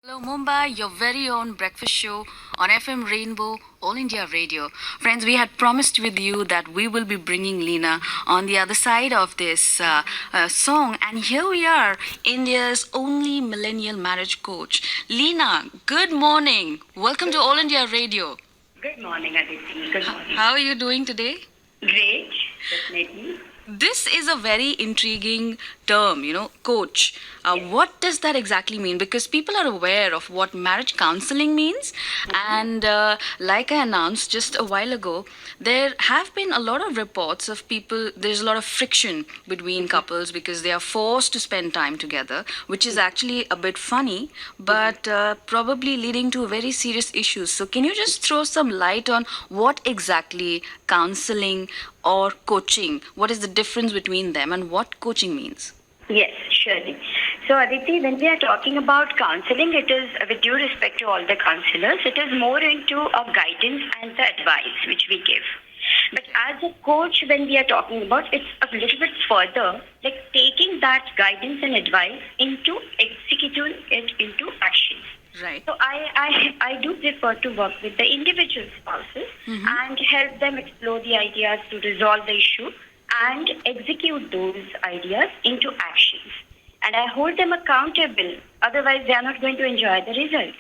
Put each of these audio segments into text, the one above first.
Hello Mumbai, your very own breakfast show on FM Rainbow, All India Radio. Friends, we had promised with you that we will be bringing Leena on the other side of this song, and here we are, India's only millennial marriage coach. Leena, good morning. Welcome to All India Radio. Good morning, Aditi. Good morning. How are you doing today? Great, definitely. This is a very intriguing term, coach. Yes. What does that exactly mean? Because people are aware of what marriage counseling means. And like I announced just a while ago, there have been a lot of reports of people, there's a lot of friction between couples because they are forced to spend time together, which is actually a bit funny, but probably leading to very serious issues. So, can you just throw some light on what exactly counseling or coaching, what is the difference between them and what coaching means? Yes, surely. So, Aditi, when we are talking about counseling, it is, with due respect to all the counselors, it is more into a guidance and the advice which we give. But as a coach, when we are talking about, it's a little bit further, like taking that guidance and advice into executing it into actions. Right. So I do prefer to work with the individual spouses and help them explore the ideas to resolve the issue and execute those ideas into actions. And I hold them accountable. Otherwise, they are not going to enjoy the result.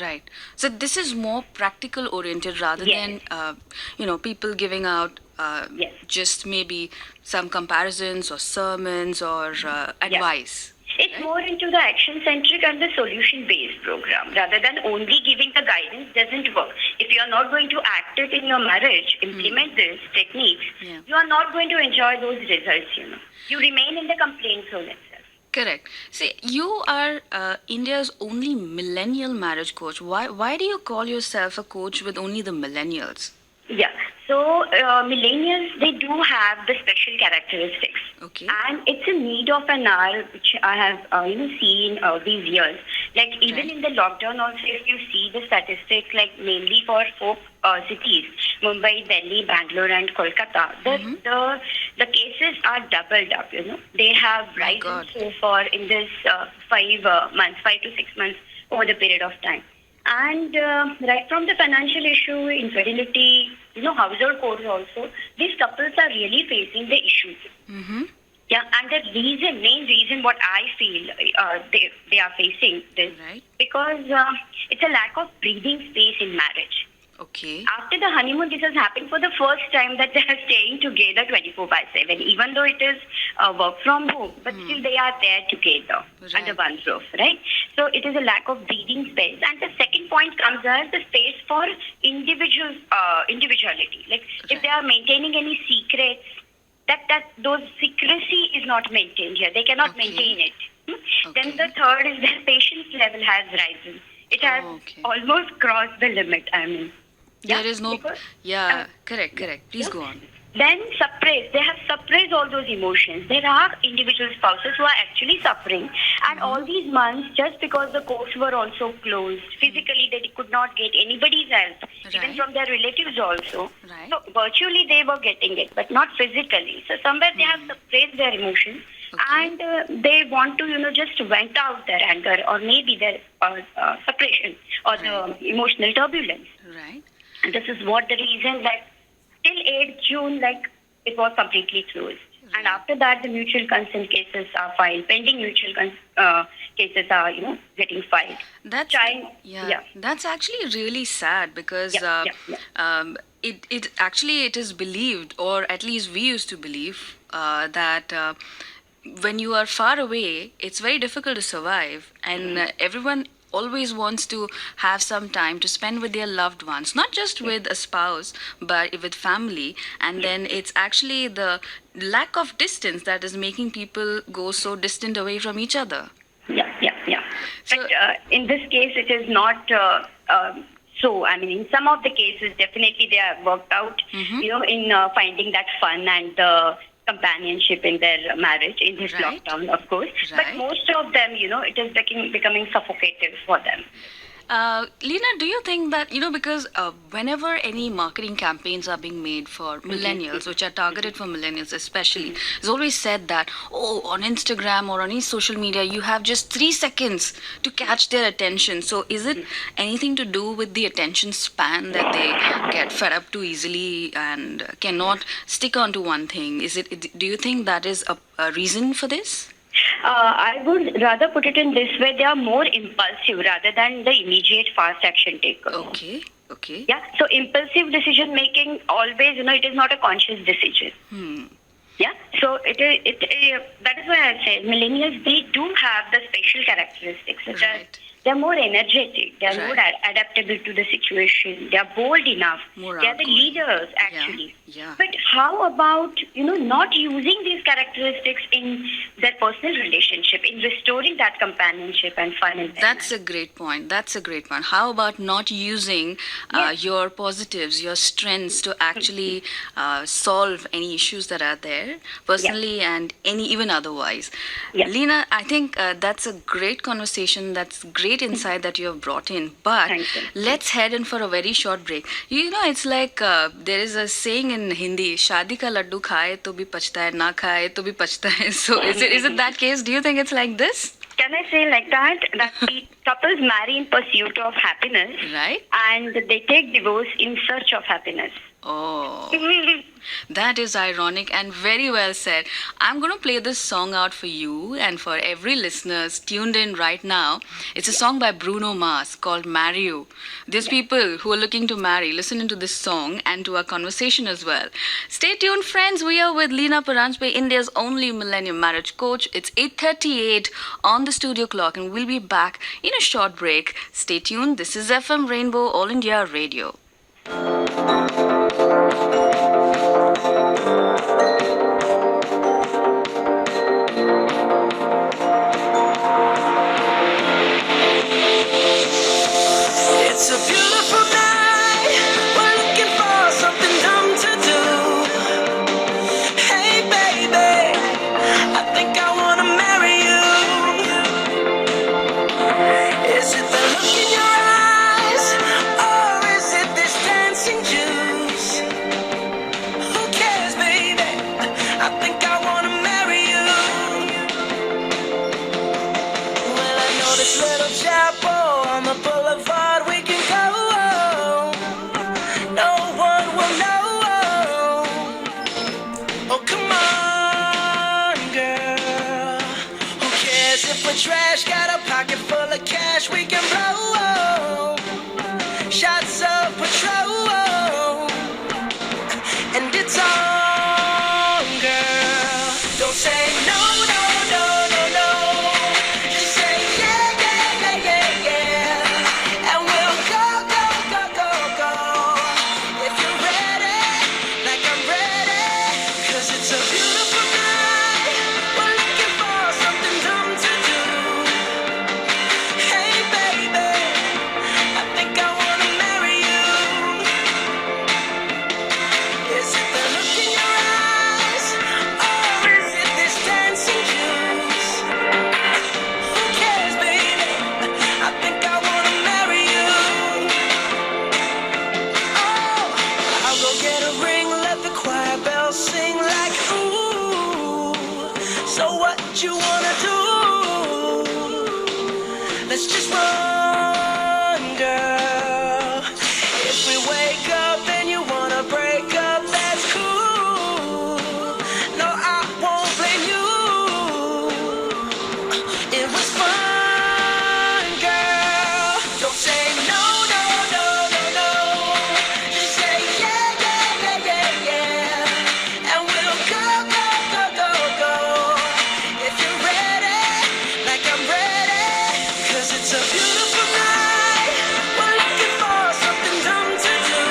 Right. So this is more practical oriented rather Yes. than, people giving out Yes. just maybe some comparisons or sermons or advice. It's more into the action-centric and the solution-based program rather than only giving the guidance doesn't work. If you are not going to act it in your marriage, implement these techniques, Yeah. you are not going to enjoy those results. You remain in the complaint zone itself. Correct. See, you are India's only millennial marriage coach. Why do you call yourself a coach with only the millennials? Yeah. So millennials, they do have the special characteristics. Okay. And it's a need of an hour which I have seen these years. Like even in the lockdown also, if you see the statistics, like mainly for four cities, Mumbai, Delhi, Bangalore and Kolkata, the cases are doubled up. They have risen God. so far in this 5 months, 5 to 6 months over the period of time. And right from the financial issue, infidelity, household chores also, these couples are really facing the issues. Mm-hmm. Yeah, and the main reason what I feel they are facing this, Right. because it's a lack of breathing space in marriage. Okay. After the honeymoon, this has happened for the first time that they are staying together 24/7, even though it is work from home, but still they are there together under one roof, right? So it is a lack of breathing space. And the second point comes as the space for individuality. Like if they are maintaining any secrets, that those secrecy is not maintained here. They cannot maintain it. Then the third is their patience level has risen. It has almost crossed the limit, I mean. There is no. Because, correct. Please go on. Then they have suppressed all those emotions. There are individual spouses who are actually suffering. And all these months, just because the courts were also closed, physically they could not get anybody's help, even Right. from their relatives also. Right. So virtually they were getting it, but not physically. So somewhere they have suppressed their emotions. Okay. And they want to, just vent out their anger or maybe their suppression or the emotional turbulence. Right. And this is what the reason, like, till 8th June, like, it was completely closed. And after that, the mutual consent cases are filed. Pending mutual cases are, getting filed. That's That's actually really sad because it is believed, or at least we used to believe, that when you are far away, it's very difficult to survive, and everyone always wants to have some time to spend with their loved ones, not just with a spouse, but with family. And then it's actually the lack of distance that is making people go so distant away from each other. Yeah. So- But in this case, it is not so. I mean, in some of the cases, definitely they have worked out, in finding that fun and companionship in their marriage in this Right. lockdown, of course. But Right. most of them, it is becoming suffocating for them. Lena, do you think that, because whenever any marketing campaigns are being made for millennials, which are targeted for millennials especially, it's always said that, oh, on Instagram or on any social media, you have just 3 seconds to catch their attention. So is it anything to do with the attention span that they get fed up too easily and cannot stick on to one thing? Do you think that is a reason for this? I would rather put it in this way: they are more impulsive rather than the immediate fast action takers. Okay. Okay. Yeah. So impulsive decision making always, it is not a conscious decision. Yeah. So that is why I say millennials, they do have the special characteristics such as Right. they're more energetic, they're more Right. adaptable to the situation, they're bold enough, More they're the outgoing. leaders actually. Yeah. But how about, not using these characteristics in their personal relationship, in restoring that companionship and fun in their That's life? a great point. That's a great point. How about not using your positives, your strengths to actually solve any issues that are there, personally and even otherwise? Yeah. Lena, I think that's a great conversation. That's great insight that you have brought in. But Thank you. let's head in for a very short break. It's like there is a saying in Hindi, "Shadi ka laddu khaye to bhi pachta hai, na khaye to bhi pachta hai." So is it that case? Do you think it's like this? Can I say like that? That the couples marry in pursuit of happiness Right? and they take divorce in search of happiness. Oh. That is ironic and very well said. I'm going to play this song out for you and for every listeners tuned in right now. It's a song by Bruno Mars called Marry You. There's people who are looking to marry, listening to this song and to our conversation as well. Stay tuned, friends. We are with Leena Paranjpe, India's only millennium marriage coach. It's 8:38 on the studio clock and we'll be back in a short break. Stay tuned. This is FM Rainbow All India Radio. It's a beautiful night. We're looking for something dumb to do. Hey, baby, I think I wanna marry you. Is it the look in your eyes, or is it this dancing juice? Who cares, baby? I think I wanna marry you. Well, I know this little chapel on the boulevard we can go. No one will know. Oh, come on, girl. Who cares if we're trash? Got a pocket full of cash we can blow. Shots of Patrol. And it's on, girl. Don't say no, no, no, no, no. Just say yeah, yeah, yeah, yeah, yeah. And we'll go, go, go, go, go. If you're ready, like I'm ready. 'Cause it's a beautiful night. We're looking for something dumb to do. Hey, baby, I think I wanna marry you. Is it the look in your eyes, or is it this dancing juice? Who cares, baby? I think I wanna marry you. Oh, I'll go get a ring, let the choir bells sing like ooh. So what you wanna do? Let's just run, girl. If we wake up and you wanna break up, that's cool. No, I won't blame you. It was fun, girl. Don't say no, no, no, no, no. Just say yeah, yeah, yeah, yeah, yeah. And we'll go, go, go, go, go. If you're ready, like I'm ready. 'Cause it's a beautiful night. We're looking for something dumb to do.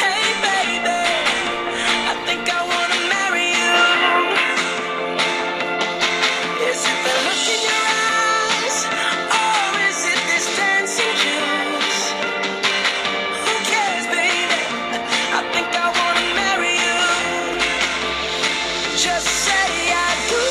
Hey, baby, I think I wanna marry you. Is it the look in your eyes, or is it this dancing juice? Who cares, baby? I think I wanna marry you. Just say I do.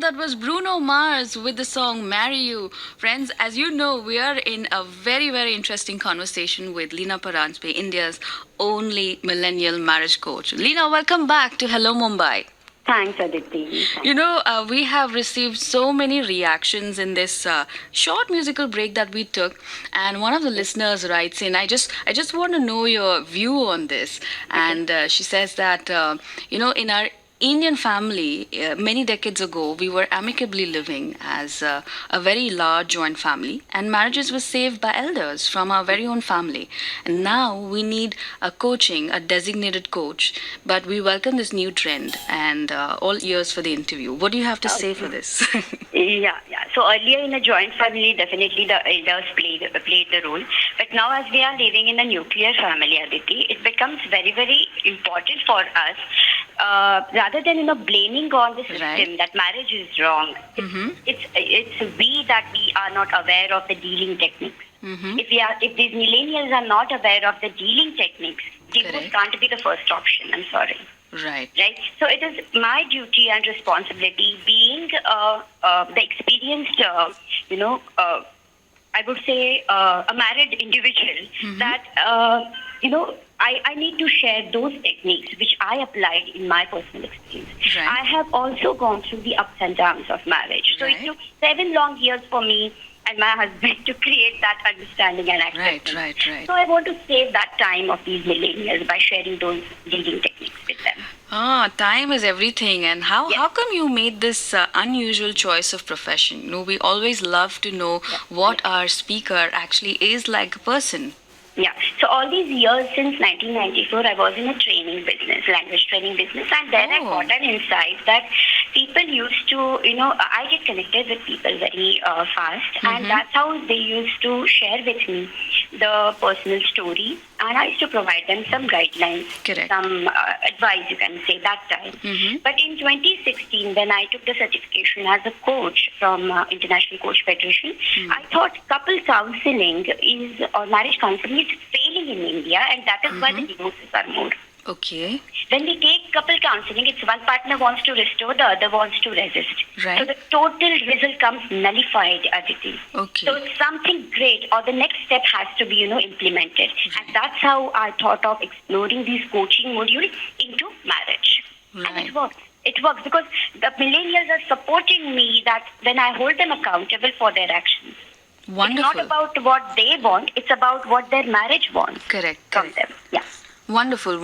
That was Bruno Mars with the song Marry You. Friends, as you know, we are in a very, very interesting conversation with Leena Paranjpe, India's only millennial marriage coach. Leena, welcome back to Hello Mumbai. Thanks, Aditi. We have received so many reactions in this short musical break that we took, and one of the listeners writes in, I just want to know your view on this. And she says that, in our Indian family, many decades ago, we were amicably living as a very large joint family, and marriages were saved by elders from our very own family. And now we need a coaching, a designated coach, but we welcome this new trend, and all ears for the interview. What do you have to say for this? Yeah. So earlier in a joint family, definitely the elders played the role. But now as we are living in a nuclear family, Aditi, it becomes very, very important for us, rather than blaming on the system that marriage is wrong. It's we that we are not aware of the dealing techniques. If these millennials are not aware of the dealing techniques, divorce can't be the first option. I'm sorry. Right. So it is my duty and responsibility, being the experienced, I would say a married individual, that I need to share those techniques which I applied in my personal experience. Right. I have also gone through the ups and downs of marriage. So it took 7 long years for me and my husband to create that understanding and acceptance. Right. So I want to save that time of these millennials by sharing those leading techniques with them. Time is everything. And how come you made this unusual choice of profession? We always love to know what our speaker actually is like a person. Yeah. So all these years since 1994, I was in a training business, language training business, and then I got an insight that people used to, I get connected with people very fast, and that's how they used to share with me the personal stories, and I used to provide them some guidelines, some advice, you can say, that time. But in 2016, when I took the certification as a coach from International Coach Federation, I thought couple counseling or marriage counseling is failing in India, and that is why the divorces are more. Okay. When we take couple counseling, it's one partner wants to restore, the other wants to resist. Right. So the total result comes nullified, Aditi. Okay. So it's something great, or the next step has to be, implemented. And that's how I thought of exploring these coaching modules into marriage. Right. And it works. It works because the millennials are supporting me that when I hold them accountable for their actions. Wonderful. It's not about what they want, it's about what their marriage wants from them. Yeah. Wonderful.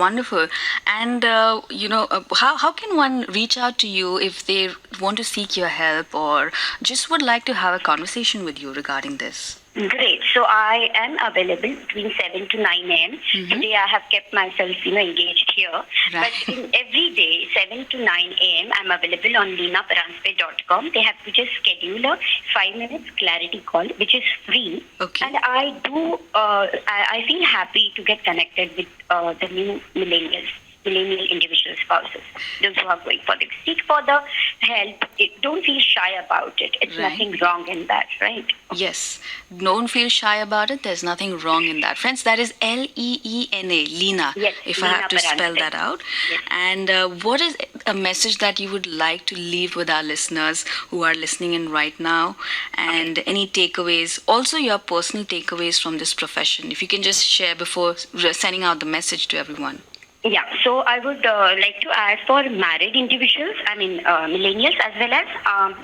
And, how can one reach out to you if they want to seek your help or just would like to have a conversation with you regarding this? Great. So I am available between 7 to 9 a.m. Today I have kept myself, engaged here. Right. But in every day, 7 to 9 a.m., I'm available on leenaparanspe.com. They have to just schedule a 5 minutes clarity call, which is free. Okay. And I do, I feel happy to get connected with the new millennial individual spouses, those who are going for the seek for the help. Don't feel shy about it. It's nothing wrong in that, right? Yes, don't feel shy about it. There's nothing wrong in that. Friends, that is Leena, Leena, yes, if Leena I have to spell Paranjpe. that out. Yes. And what is a message that you would like to leave with our listeners who are listening in right now? And any takeaways, also your personal takeaways from this profession, if you can just share before sending out the message to everyone. Yeah, so I would like to add for married individuals, millennials, as well as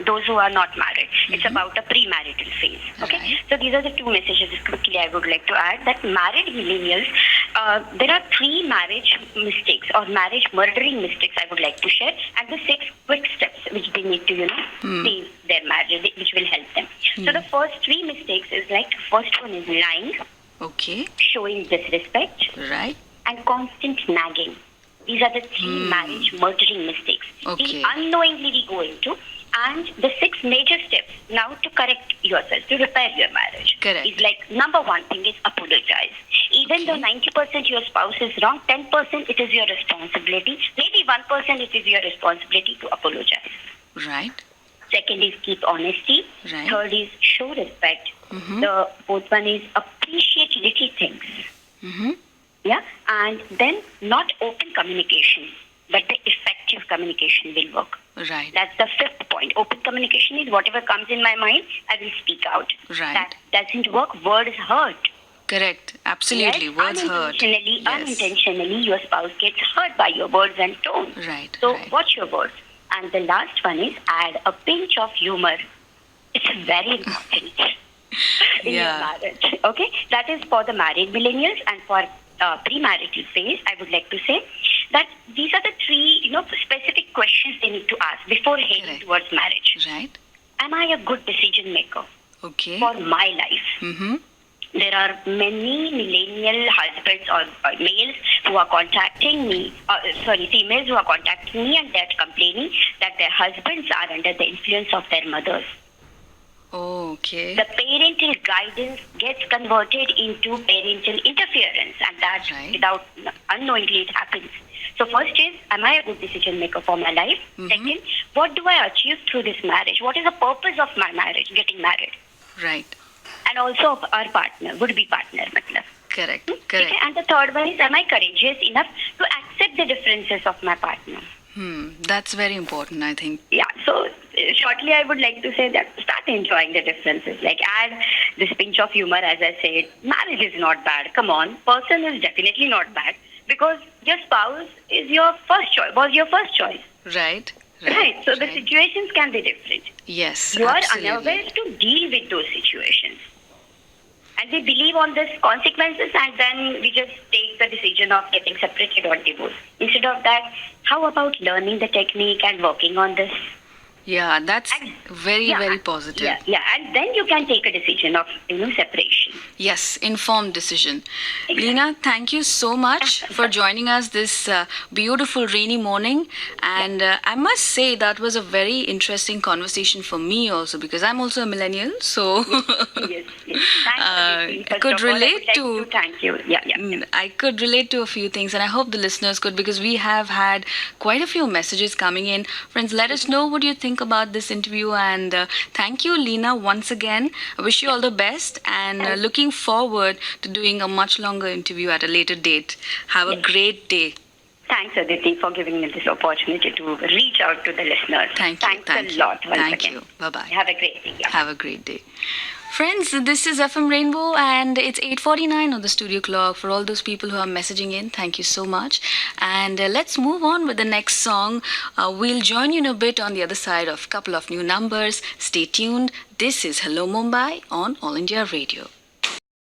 those who are not married. It's about a premarital phase. Okay, so these are the two messages quickly I would like to add. That married millennials, there are 3 marriage mistakes or marriage murdering mistakes I would like to share, and the 6 quick steps which they need to save their marriage, which will help them. So the first 3 mistakes is first one is lying, showing disrespect, and constant nagging. These are the 3 marriage murdering mistakes. These unknowingly we go into. And the 6 major steps now to correct yourself, to repair your marriage. Is number 1 thing is apologize. Even though 90% your spouse is wrong, 10% it is your responsibility. Maybe 1% it is your responsibility to apologize. Right. Second is keep honesty. Right. Third is show respect. The fourth one is appreciate little things. Yeah, and then not open communication, but the effective communication will work. Right. That's the fifth point. Open communication is whatever comes in my mind, I will speak out. Right. That doesn't work. Words hurt. Correct. Absolutely. Yes? Words hurt. Unintentionally, your spouse gets hurt by your words and tone. Right. So right. watch your words. And the last one is add a pinch of humor. It's very important in your marriage. Okay, that is for the married millennials, and for pre-marital phase, I would like to say that these are the three, specific questions they need to ask before heading Correct. towards marriage. Right. Am I a good decision maker Okay. for my life? Mm-hmm. There are many millennial husbands or males who are contacting me, females who are contacting me, and they're complaining that their husbands are under the influence of their mothers. Okay. The parental guidance gets converted into parental interference, and that Right. without unknowingly it happens. So first is, am I a good decision maker for my life? Mhm. Second, what do I achieve through this marriage? What is the purpose of my marriage, getting married? Right. And also of our partner, would-be partner, matlab. Correct. Okay? Correct. And the third one is, am I courageous enough to accept the differences of my partner? That's very important, I think. Yeah, so shortly I would like to say that start enjoying the differences. Like add this pinch of humor, as I said. Marriage is not bad. Come on, person is definitely not bad, because your spouse is your first choice, was your first choice. Right. Right. So the situations can be different. Yes. You are absolutely. unaware to deal with those situations. And we believe on this consequences, and then we just take the decision of getting separated or divorced. Instead of that, how about learning the technique and working on this? Yeah, that's And- very, Yeah, very positive. Yeah, and then you can take a decision of separation. Yes, informed decision. Leena, thank you so much for joining us this beautiful rainy morning. And I must say that was a very interesting conversation for me also, because I'm also a millennial. So Yes. Thanks, Aditi. I First could of all, relate I would like to- thank you. Yeah. I could relate to a few things, and I hope the listeners could, because we have had quite a few messages coming in. Friends, let us know what you think about this interview, and thank you, Leena, once again. I wish you all the best, and looking forward to doing a much longer interview at a later date. Have a great day. Thanks, Aditi, for giving me this opportunity to reach out to the listeners. Thank you. Thanks Thank a you. lot once Thank again. you. Bye-bye. Have a great day. Yeah. Have a great day. Friends, this is FM Rainbow, and it's 8:49 on the studio clock. For all those people who are messaging in, thank you so much. And let's move on with the next song. We'll join you in a bit on the other side of a couple of new numbers. Stay tuned. This is Hello Mumbai on All India Radio.